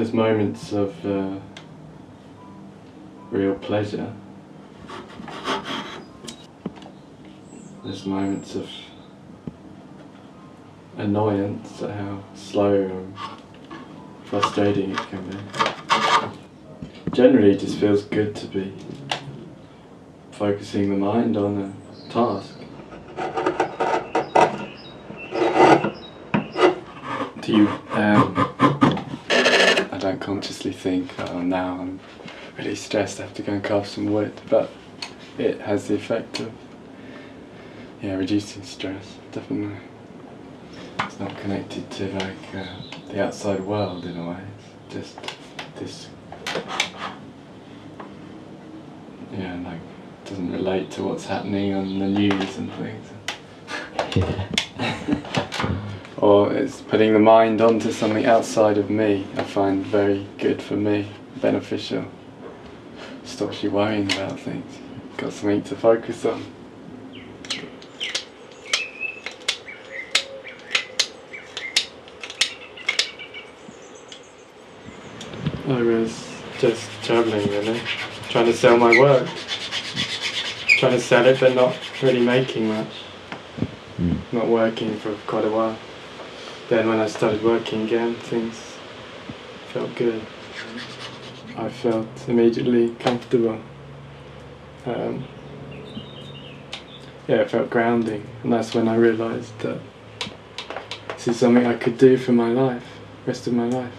there's moments of real pleasure. There's moments of annoyance at how slow and frustrating it can be. Generally, it just feels good to be focusing the mind on a task. Do you, I don't consciously think, oh now I'm really stressed, I have to go and carve some wood, but it has the effect of, reducing stress, definitely. It's not connected to like the outside world in a way, it's just this, like, doesn't relate to what's happening on the news and things. Or it's putting the mind onto something outside of me, I find very good for me, beneficial. Stops you worrying about things, got something to focus on. I was just travelling really, trying to sell my work. Trying to sell it but not really making much. Not working for quite a while. Then when I started working again, things felt good. I felt immediately comfortable. It felt grounding, and that's when I realised that this is something I could do for my life, rest of my life.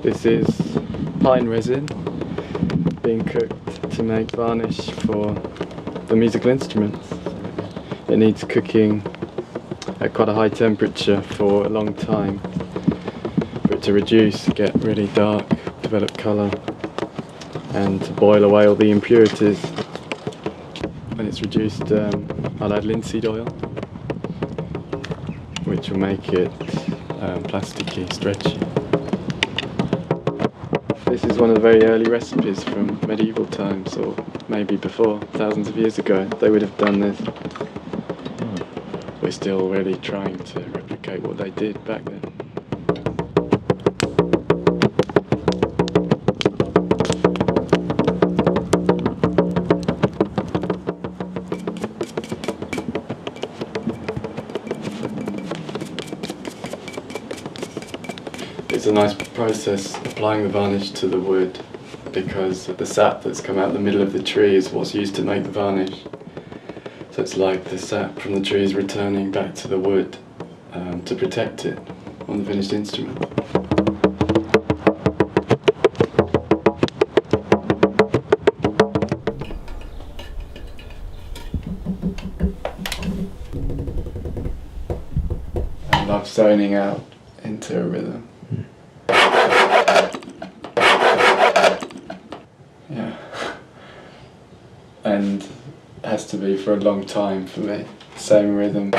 This is pine resin being cooked to make varnish for the musical instruments. It needs cooking at quite a high temperature for a long time for it to reduce, get really dark, develop colour, and to boil away all the impurities. When it's reduced, I'll add linseed oil, which will make it plasticky, stretchy. This is one of the very early recipes from medieval times, or maybe before, thousands of years ago. They would have done this. We're still really trying to replicate what they did back then. It's a nice process applying the varnish to the wood, because the sap that's come out the middle of the tree is what's used to make the varnish. So it's like the sap from the tree is returning back to the wood to protect it on the finished instrument. I love zoning out into a rhythm. And it has to be for a long time for me. Same rhythm. I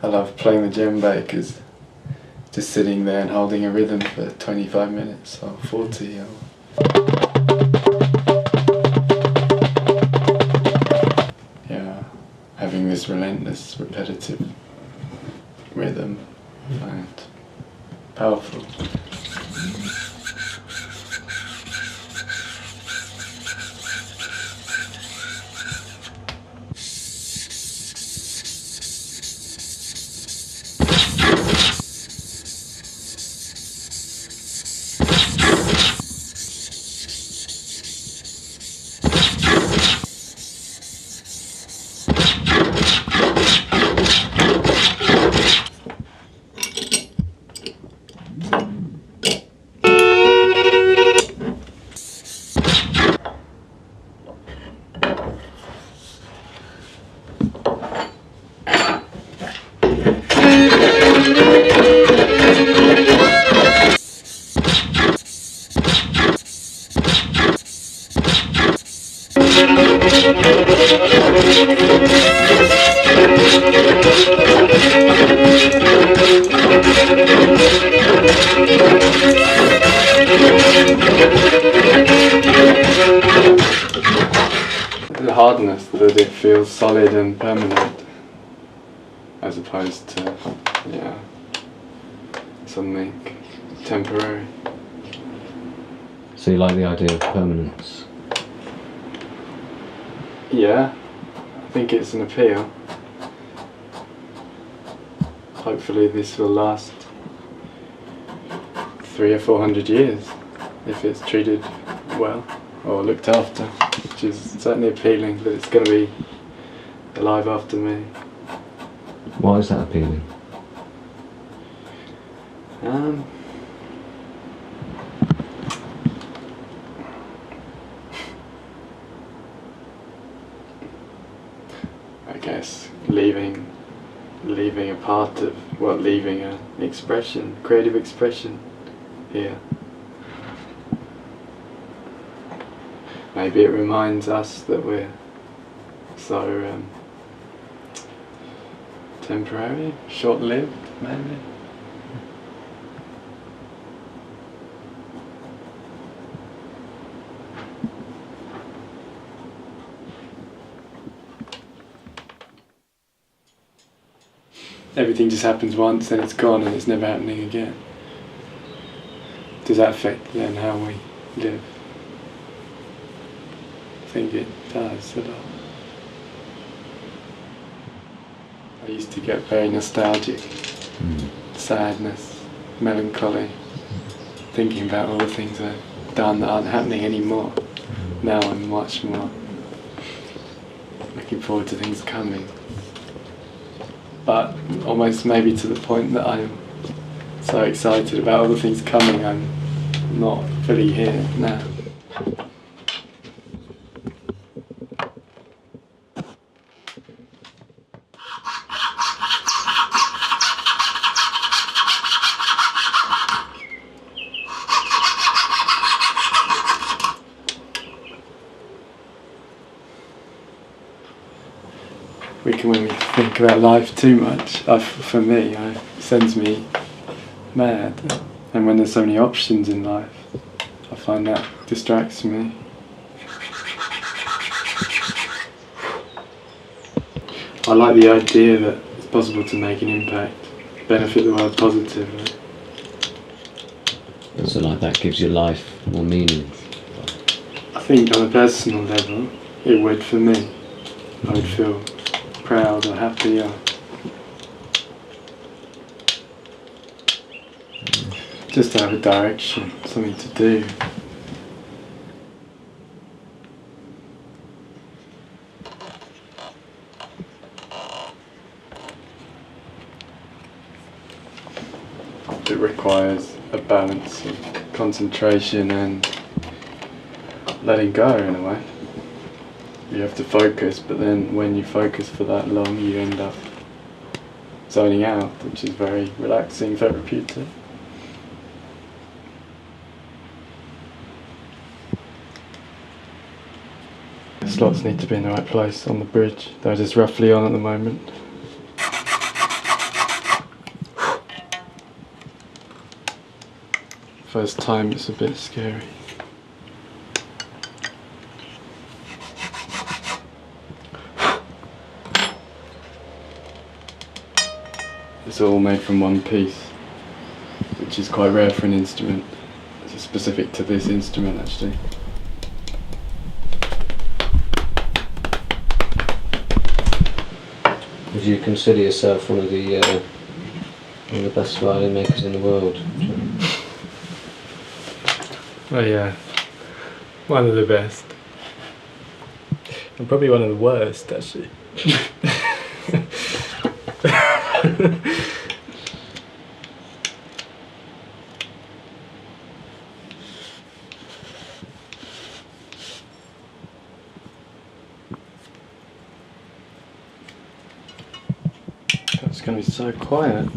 love playing the djembe because just sitting there and holding a rhythm for 25 minutes or 40 or... having this relentless, repetitive rhythm, I find powerful. The hardness that it feels solid and permanent, as opposed to, yeah, something temporary. So you like the idea of permanence? Yeah, I think it's an appeal. Hopefully this will last 300 or 400 years if it's treated well or looked after, which is certainly appealing that it's going to be alive after me. Why is that appealing? I guess leaving a part of, well, leaving an expression, creative expression here. Maybe it reminds us that we're so temporary, short-lived, maybe. Everything just happens once, then it's gone and it's never happening again. Does that affect then how we live? I think it does a lot. I used to get very nostalgic, sadness, melancholy, thinking about all the things I've done that aren't happening anymore. Now I'm much more looking forward to things coming. But almost maybe to the point that I'm so excited about all the things coming, I'm not fully here now. When we think about life too much, for me, it sends me mad. And when there's so many options in life, I find that distracts me. I like the idea that it's possible to make an impact, benefit the world positively. So like that gives your life more meaning? I think on a personal level, it would for me. I would feel proud or happy or just to have a direction, something to do. It requires a balance of concentration and letting go in a way. You have to focus, but then when you focus for that long, you end up zoning out, which is very relaxing, therapeutic. The slots need to be in the right place on the bridge. They're just roughly on at the moment. First time, it's a bit scary. It's all made from one piece, which is quite rare for an instrument. It's specific to this instrument, actually. Would you consider yourself one of the best violin makers in the world? Oh yeah, one of the best. And probably one of the worst, actually. It's going to be so quiet,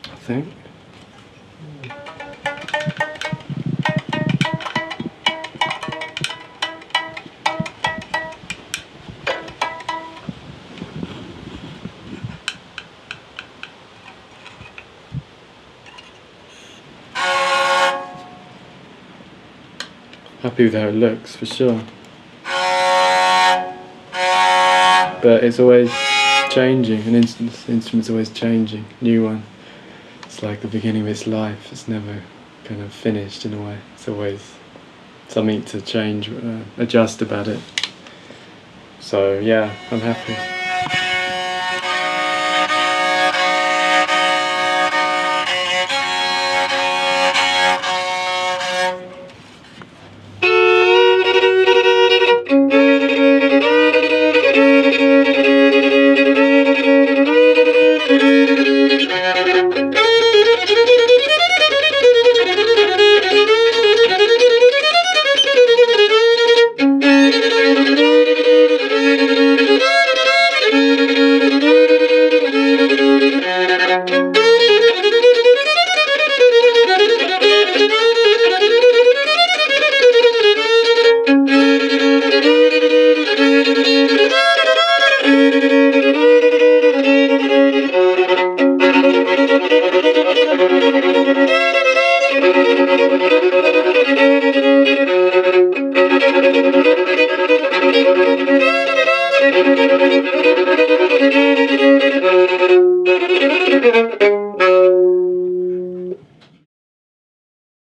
I think. happy with how it looks, for sure. But it's always changing, an instrument's always changing, new one. It's like the beginning of its life, it's never kind of finished in a way. It's always something to change, adjust about it. So yeah, I'm happy.